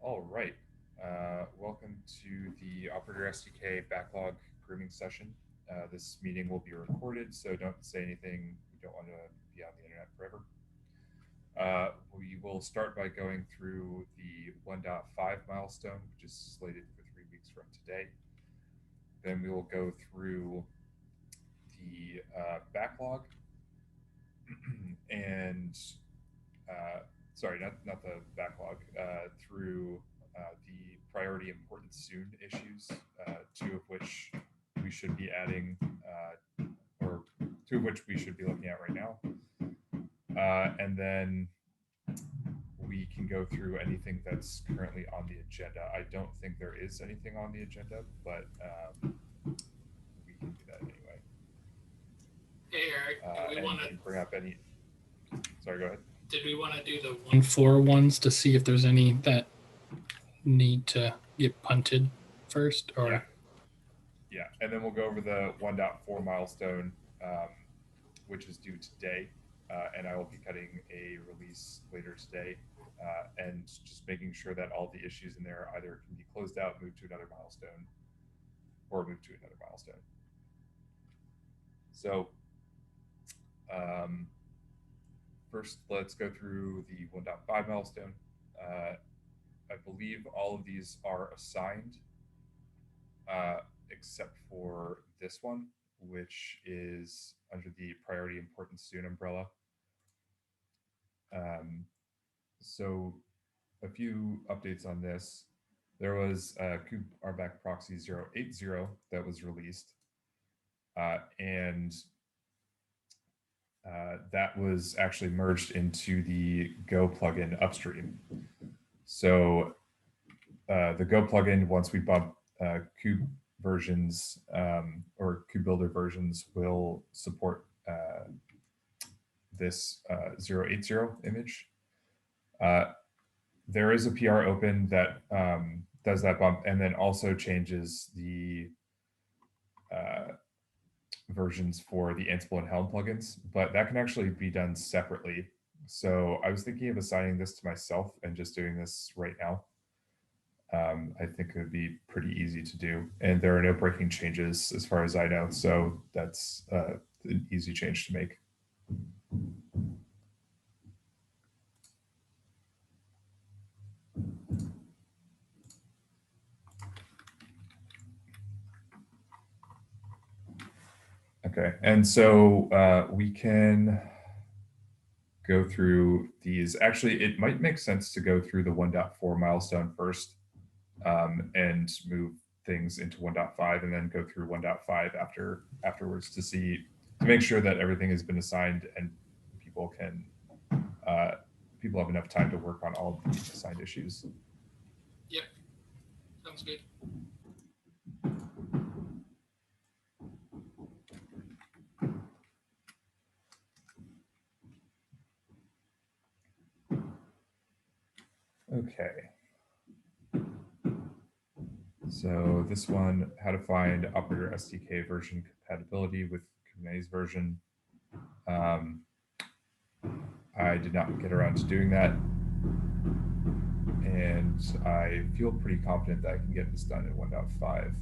All right. Welcome to the Operator SDK Backlog Grooming session. This meeting will be recorded, so don't say anything you don't want to be on the internet forever. We will start by going through the 1.5 milestone, which is slated for 3 weeks from today. Then we will go through the backlog and sorry, not the backlog, through the priority important soon issues, two of which we should be adding, or two of which we should be looking at right now. And then we can go through anything that's currently on the agenda. I don't think there is anything on the agenda, but we can do that anyway. Hey Eric, do we And want you to? can bring up any. Sorry, go ahead. Did we want to do the 1-4 ones to see if there's any that need to get punted first, or Yeah, and then we'll go over the 1.4 milestone, which is due today, and I will be cutting a release later today, and just making sure that all the issues in there either can be closed out, moved to another milestone, or moved to another milestone. So, first, let's go through the 1.5 milestone. I believe all of these are assigned, except for this one, which is under the priority important soon umbrella. So a few updates on this. There was kube RBAC proxy 080 that was released, and that was actually merged into the Go plugin upstream. So the Go plugin, once we bump kube versions or kube builder versions, will support this 080 image. There is a PR open that does that bump and then also changes the versions for the Ansible and Helm plugins, but that can actually be done separately. So I was thinking of assigning this to myself and just doing this right now. I think it would be pretty easy to do, and there are no breaking changes as far as I know, so that's an easy change to make. Okay, and so we can go through these. Actually, it might make sense to go through the 1.4 milestone first, and move things into 1.5 and then go through 1.5 afterwards to make sure that everything has been assigned and people have enough time to work on all of the assigned issues. Yep, sounds good. Okay. So this one, how to find Operator SDK version compatibility with Kubernetes version. I did not get around to doing that, and I feel pretty confident that I can get this done in 1.5.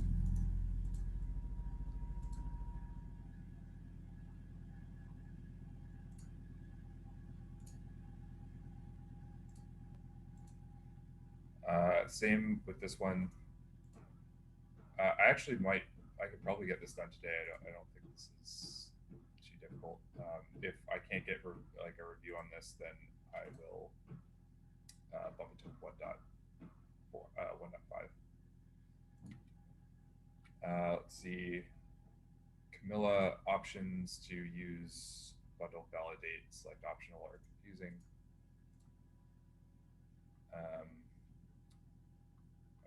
Same with this one. I could probably get this done today. I don't think this is too difficult. If I can't get a review on this, then I will bump it to 1.5. Let's see. Camilla, options to use bundle validate select optional are confusing.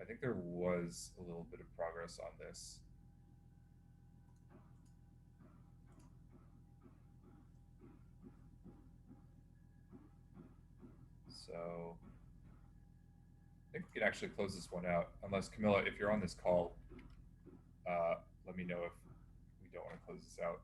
I think there was a little bit of progress on this. So I think we can actually close this one out, unless Camilla, if you're on this call, let me know if we don't want to close this out.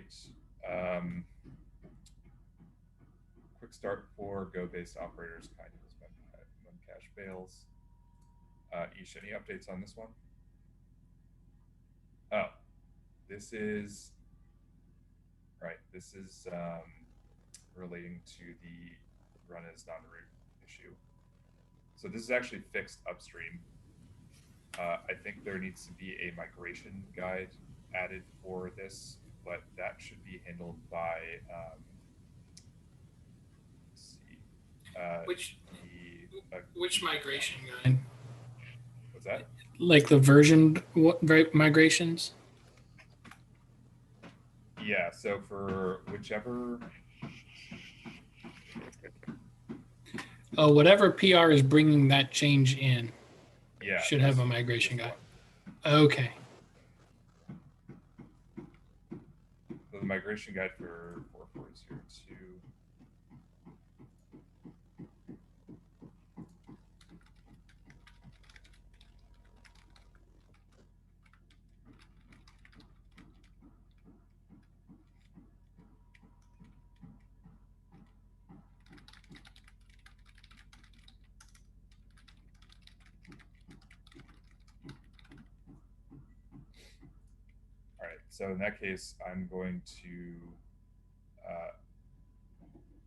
right. Quick start for Go-based operators kind of is when cache fails. Ish, any updates on this one? Oh, this is right. This is relating to the run as non-root issue. So this is actually fixed upstream. I think there needs to be a migration guide added for this, but that should be handled by let's see, which migration guide? What's that? Like the version migrations? Yeah. So for whichever. Oh, whatever PR is bringing that change in. Yeah. Should have a migration guide. Okay. So the migration guide for 4402. All right. So in that case, I'm going to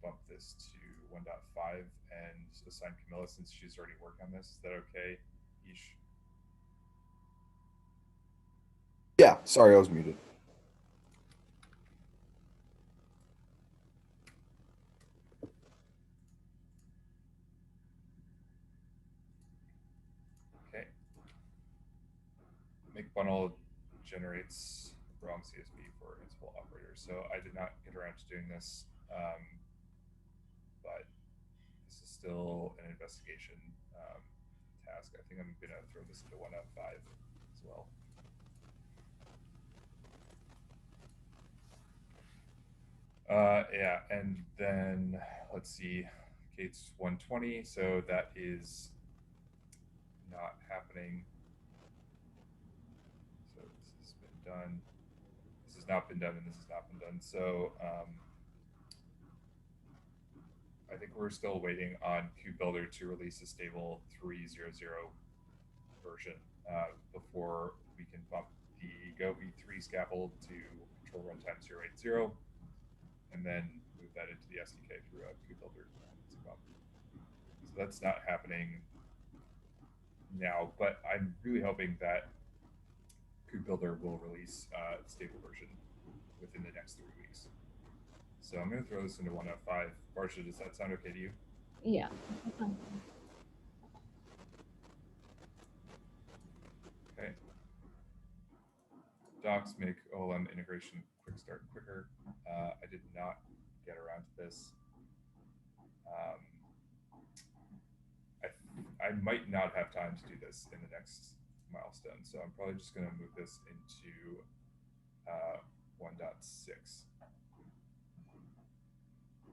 bump this to 1.5 and assign Camilla since she's already worked on this. Is that okay, Ish? Yeah, sorry, I was muted. Okay. Make bundle generates wrong CSV for Ansible operators. So I did not get around to doing this, but this is still an investigation task. I think I'm going to throw this into 1.5 as well. Yeah, and then let's see, Kate's 120, so that is not happening. So this has been done. This has not been done, and this has not been done. So I think we're still waiting on KubeBuilder to release a stable 3.0.0 version before we can bump the Go v3 scaffold to control runtime 0.80 and then move that into the SDK through a KubeBuilder. So that's not happening now, but I'm really hoping that KubeBuilder will release a stable version within the next 3 weeks. So I'm going to throw this into 1.5. Barsha, does that sound okay to you? Yeah. Okay. Docs make OLM integration quick start quicker. I did not get around to this. I might not have time to do this in the next milestone, so I'm probably just going to move this into 1.6.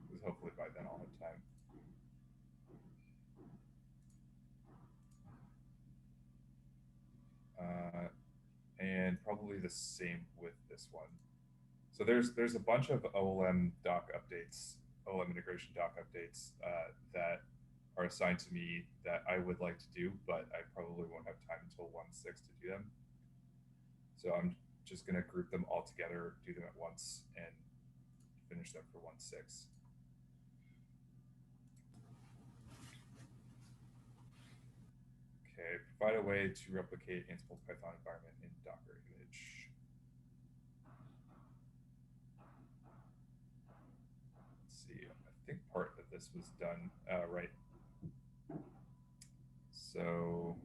Because hopefully by then I'll have time. And probably the same with this one. So there's a bunch of OLM doc updates, OLM integration doc updates that are assigned to me that I would like to do, but I probably won't have time until 1.6 to do them. So I'm just going to group them all together, do them at once, and finish them for 1.6. Okay, provide a way to replicate Ansible Python environment in Docker image. Let's see, I think part of this was done, right. So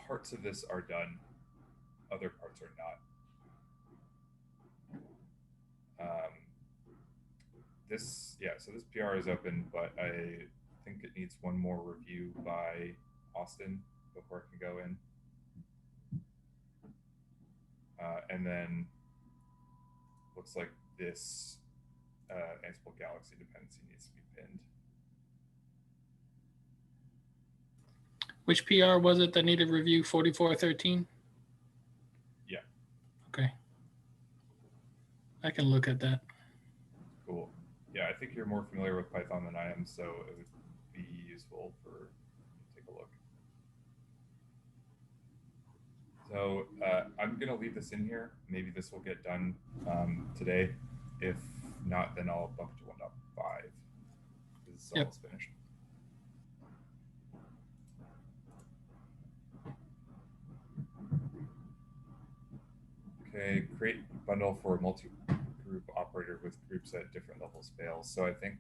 parts of this are done, other parts are not. So this PR is open, but I think it needs one more review by Austin before it can go in. And then looks like this Ansible Galaxy dependency needs to be pinned. Which PR was it that needed review? 4413? Yeah. Okay. I can look at that. Cool. Yeah, I think you're more familiar with Python than I am, so it would be useful for you to take a look. So I'm going to leave this in here. Maybe this will get done today. If not, then I'll bump it to 1.5. This is almost finished. Okay, create bundle for multi-group operator with groups at different levels fails. So I think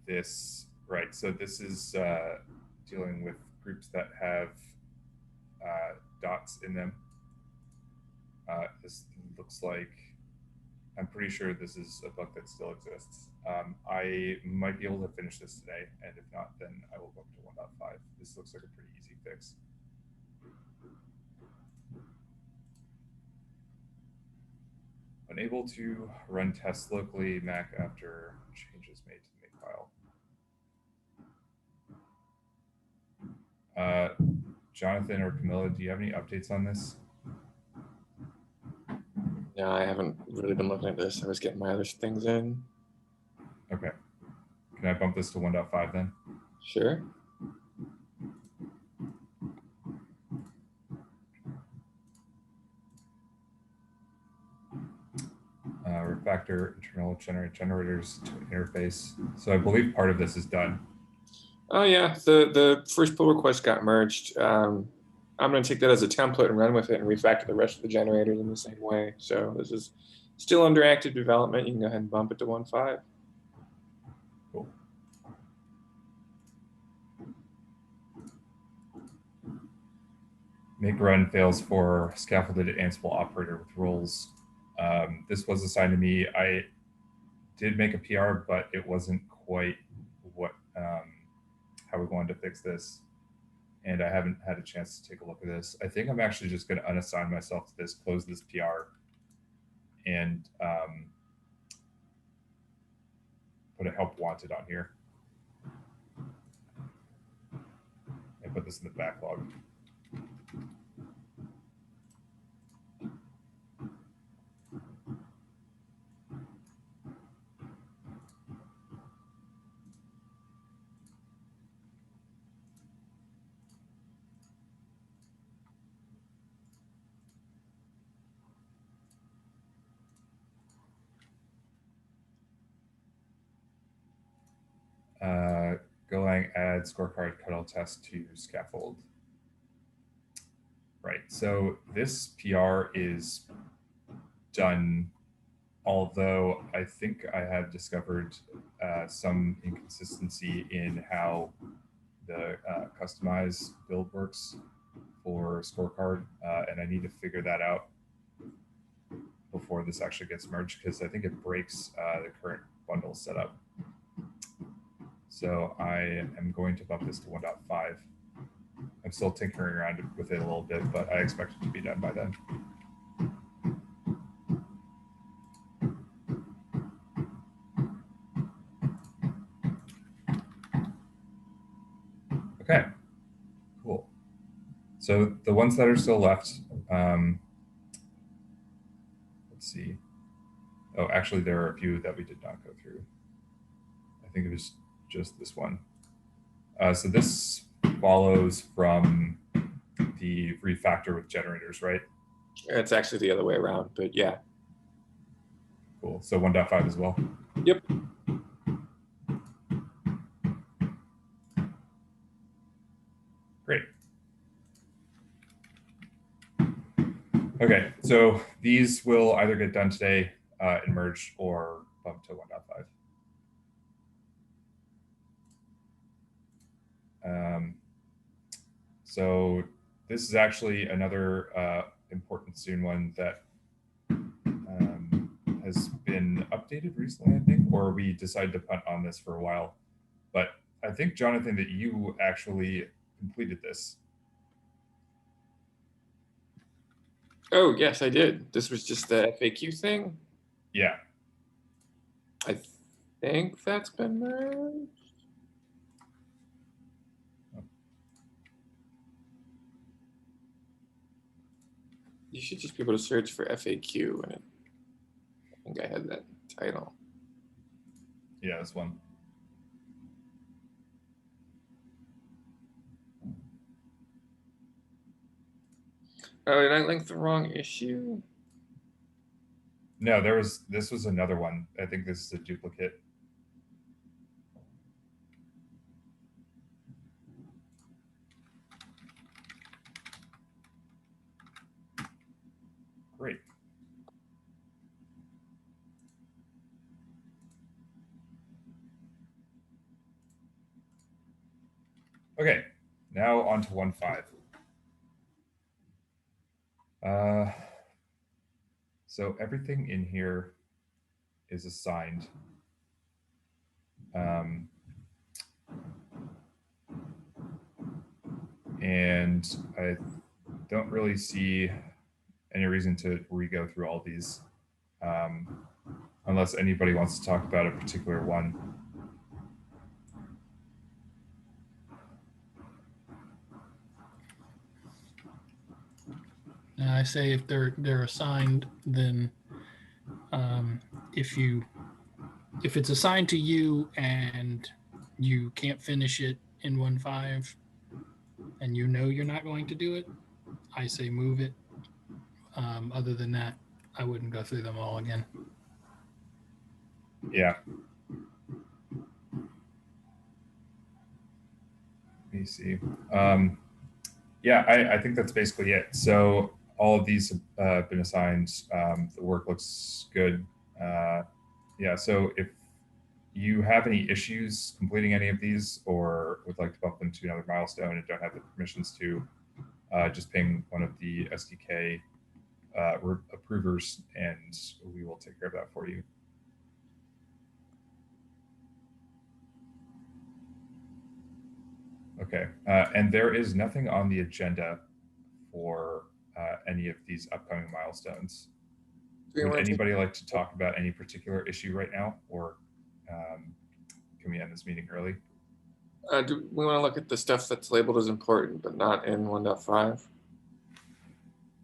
this, right, so this is dealing with groups that have dots in them. This looks like, I'm pretty sure this is a bug that still exists. I might be able to finish this today, and if not, then I will go to 1.5. This looks like a pretty easy fix. Unable to run tests locally, Mac after changes made to the make file. Jonathan or Camilla, do you have any updates on this? No, I haven't really been looking at this. I was getting my other things in. Okay. Can I bump this to 1.5 then? Sure. Refactor internal generators to interface. So I believe part of this is done. Oh yeah, the first pull request got merged. I'm going to take that as a template and run with it and refactor the rest of the generators in the same way. So this is still under active development. You can go ahead and bump it to 1.5. Cool. Make run fails for scaffolded Ansible operator with roles. This was assigned to me. I did make a PR, but it wasn't quite what how we wanted to fix this. And I haven't had a chance to take a look at this. I think I'm actually just going to unassign myself to this, close this PR, and put a help wanted on here. And put this in the backlog. Golang add scorecard cuddle test to scaffold. Right, so this PR is done, although I think I have discovered some inconsistency in how the customize build works for scorecard, and I need to figure that out before this actually gets merged, because I think it breaks the current bundle setup. So I am going to bump this to 1.5. I'm still tinkering around with it a little bit, but I expect it to be done by then. Okay, cool. So the ones that are still left, let's see. Oh, actually, there are a few that we did not go through. I think it was just this one. So this follows from the refactor with generators, right? It's actually the other way around, but yeah. Cool. So 1.5 as well? Yep. Great. Okay, so these will either get done today and merged, or bump to 1.5. So this is actually another important soon one that has been updated recently, I think, or we decided to punt on this for a while. But I think, Jonathan, that you actually completed this. Oh, yes, I did. This was just the FAQ thing. Yeah. I think that's been merged. You should just be able to search for FAQ, and I think I had that title. Yeah, this one. Oh, did I link the wrong issue? No, this was another one. I think this is a duplicate. Great. Okay, now on to 1.5. So everything in here is assigned. And I don't really see any reason to re-go through all these, unless anybody wants to talk about a particular one. I say if they're assigned, then if it's assigned to you and you can't finish it in 1.5 and you know you're not going to do it, I say move it. Other than that, I wouldn't go through them all again. Yeah. Let me see. Yeah, I think that's basically it. So all of these have been assigned. The work looks good. Yeah, so if you have any issues completing any of these or would like to bump them to another milestone and don't have the permissions to, just ping one of the SDK approvers and we will take care of that for you. Okay, and there is nothing on the agenda for any of these upcoming milestones. Would anybody like to talk about any particular issue right now, or can we end this meeting early? Do we want to look at the stuff that's labeled as important but not in 1.5?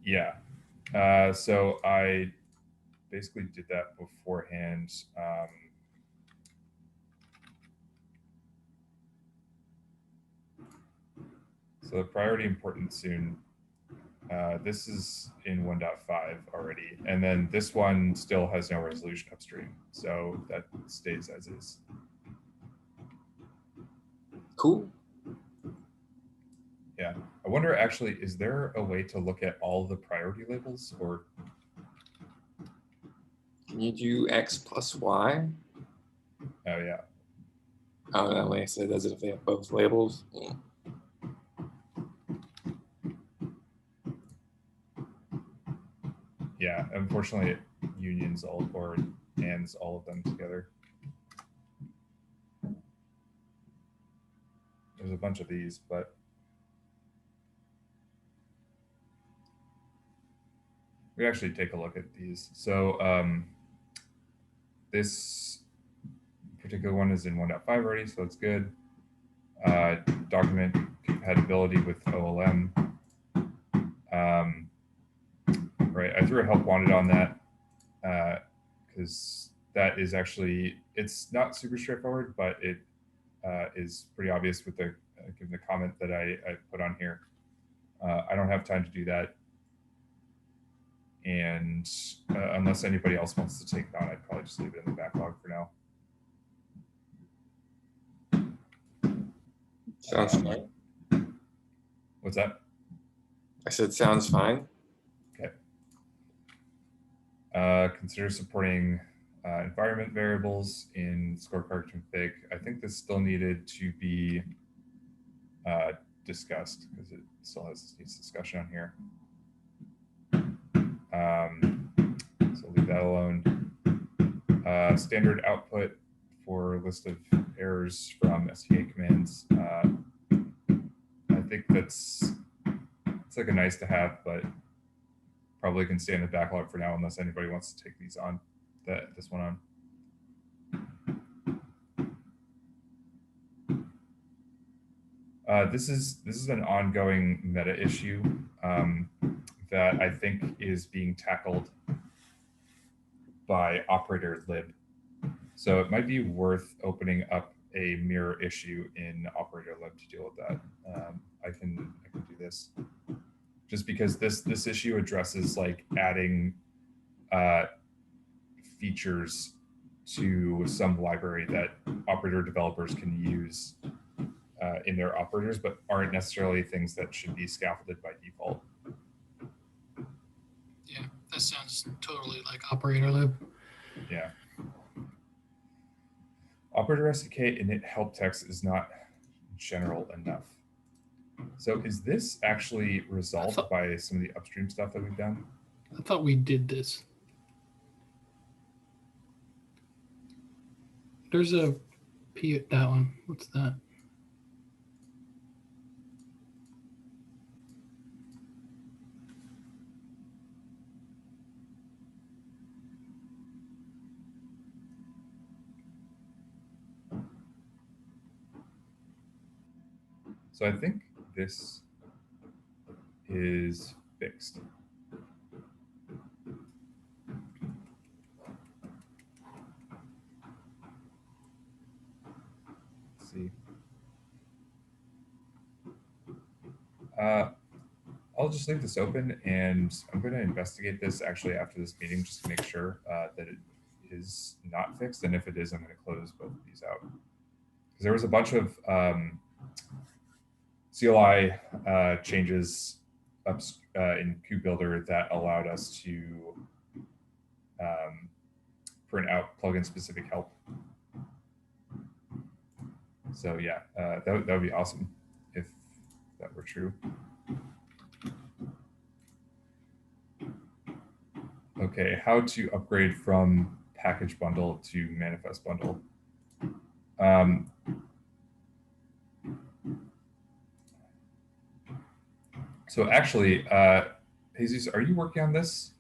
Yeah. So I basically did that beforehand. So the priority important soon. This is in 1.5 already, and then this one still has no resolution upstream, so that stays as is. Cool. Yeah, I wonder actually, is there a way to look at all the priority labels, or can you do X plus Y? Oh yeah. Oh, that way so does it if they have both labels? Yeah. Yeah, unfortunately, it unions all or ands all of them together. There's a bunch of these, but we actually take a look at these. So this particular one is in 1.5 already, so that's good. Document compatibility with OLM. Right, I threw a help wanted on that because that is actually, it's not super straightforward, but it is pretty obvious with the given the comment that I put on here. I don't have time to do that. And unless anybody else wants to take it on, I'd probably just leave it in the backlog for now. Sounds fine. What's that? I said sounds fine. Okay. Consider supporting environment variables in scorecard config. I think this still needed to be discussed because it still needs discussion on here. So leave that alone. Standard output for list of errors from SDK commands. I think it's like a nice to have, but probably can stay in the backlog for now unless anybody wants to take these on, this one on. This is an ongoing meta issue. that I think is being tackled by Operator lib. So it might be worth opening up a mirror issue in Operator lib to deal with that. I can do this, just because this issue addresses like adding features to some library that Operator developers can use in their operators, but aren't necessarily things that should be scaffolded by default. Yeah, that sounds totally like Operator lib. Yeah. Operator SDK init help text is not general enough. So is this actually resolved by some of the upstream stuff that we've done? I thought we did this. There's a P at that one. What's that? So I think this is fixed. Let's see. I'll just leave this open, and I'm going to investigate this actually after this meeting just to make sure that it is not fixed. And if it is, I'm going to close both of these out. Because there was a bunch of CLI changes up in KubeBuilder that allowed us to print out plugin specific help. So yeah, that would be awesome if that were true. Okay, how to upgrade from package bundle to manifest bundle. So actually, Jesus, are you working on this?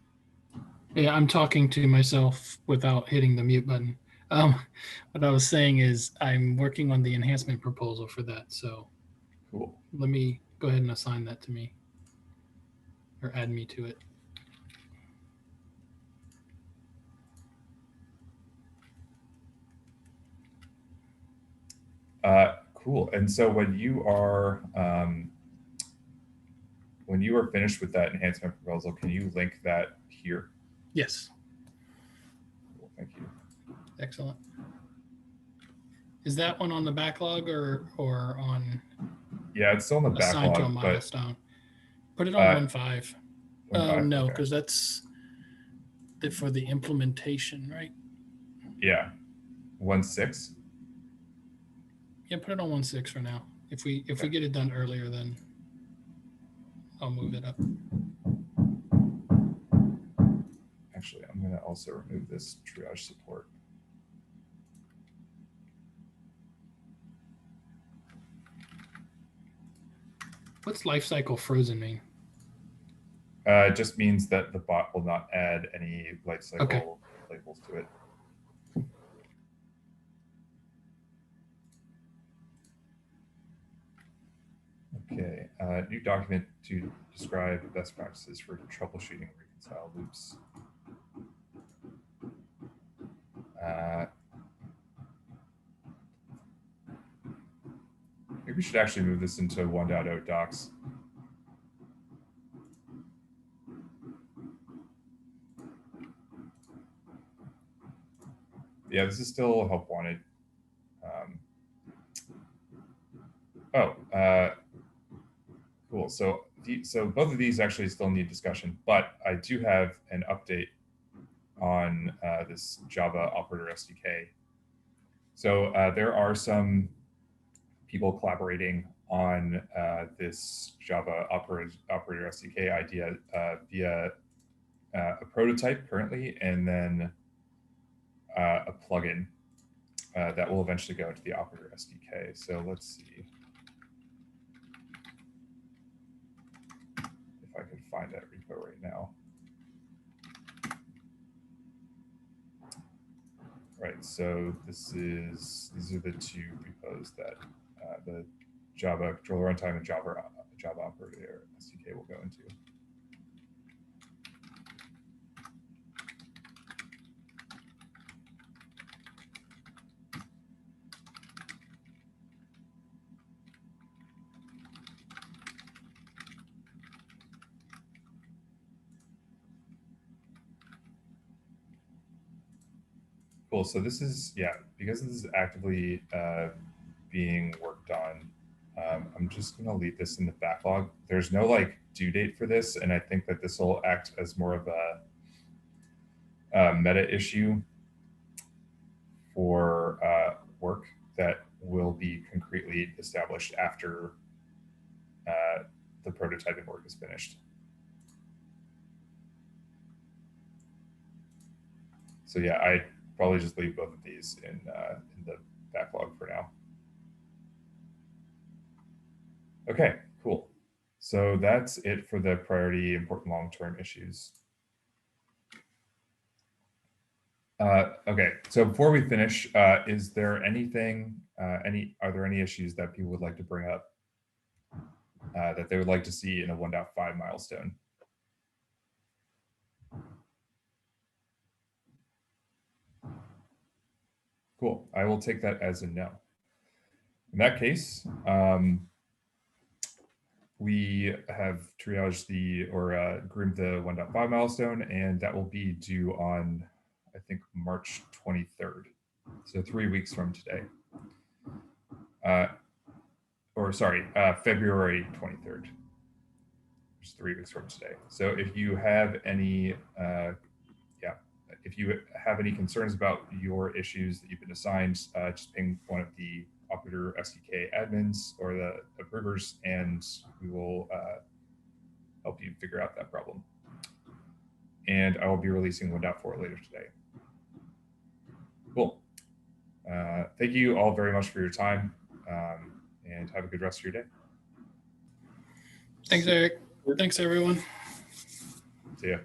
Yeah, I'm talking to myself without hitting the mute button. What I was saying is I'm working on the enhancement proposal for that. So cool. Let me go ahead and assign that to me or add me to it. Cool. And so when you are finished with that enhancement proposal, can you link that here? Yes. Cool, thank you. Excellent. Is that one on the backlog or on? Yeah, it's still on the assigned backlog. To a milestone. Put it on 1.5. 1.5. No, okay. because that's for the implementation, right? Yeah, 1.6. Yeah, put it on 1.6 for now. If we get it done earlier, then I'll move it up. Actually, I'm going to also remove this triage support. What's lifecycle frozen mean? It just means that the bot will not add any lifecycle labels to it. Okay, new document to describe best practices for troubleshooting reconcile loops. Maybe we should actually move this into 1.0 docs. Yeah, this is still help wanted. Cool. So both of these actually still need discussion, but I do have an update on this Java Operator SDK. So there are some people collaborating on this Java Operator SDK idea via a prototype currently, and then a plugin that will eventually go into the Operator SDK. So let's see if I can find that repo right now. Right, so these are the two repos that the Java controller runtime and Java Operator SDK will go into. Cool. So this is, yeah, because this is actively being worked on, I'm just going to leave this in the backlog. There's no like due date for this, and I think that this will act as more of a meta issue for work that will be concretely established after the prototyping work is finished. So yeah, I probably just leave both of these in the backlog for now. Okay, cool. So that's it for the priority important long-term issues. Okay, so before we finish, is there anything, are there any issues that people would like to bring up that they would like to see in a 1.5 milestone? Cool, I will take that as a no. In that case, we have triaged groomed the 1.5 milestone, and that will be due on, I think, March 23rd. So 3 weeks from today. February 23rd. Which is 3 weeks from today. So if you have any, if you have any concerns about your issues that you've been assigned, just ping one of the Operator SDK admins or the approvers, and we will help you figure out that problem. And I will be releasing 1.4 later today. Cool. Thank you all very much for your time, and have a good rest of your day. Thanks, Eric. Thanks, everyone. See ya.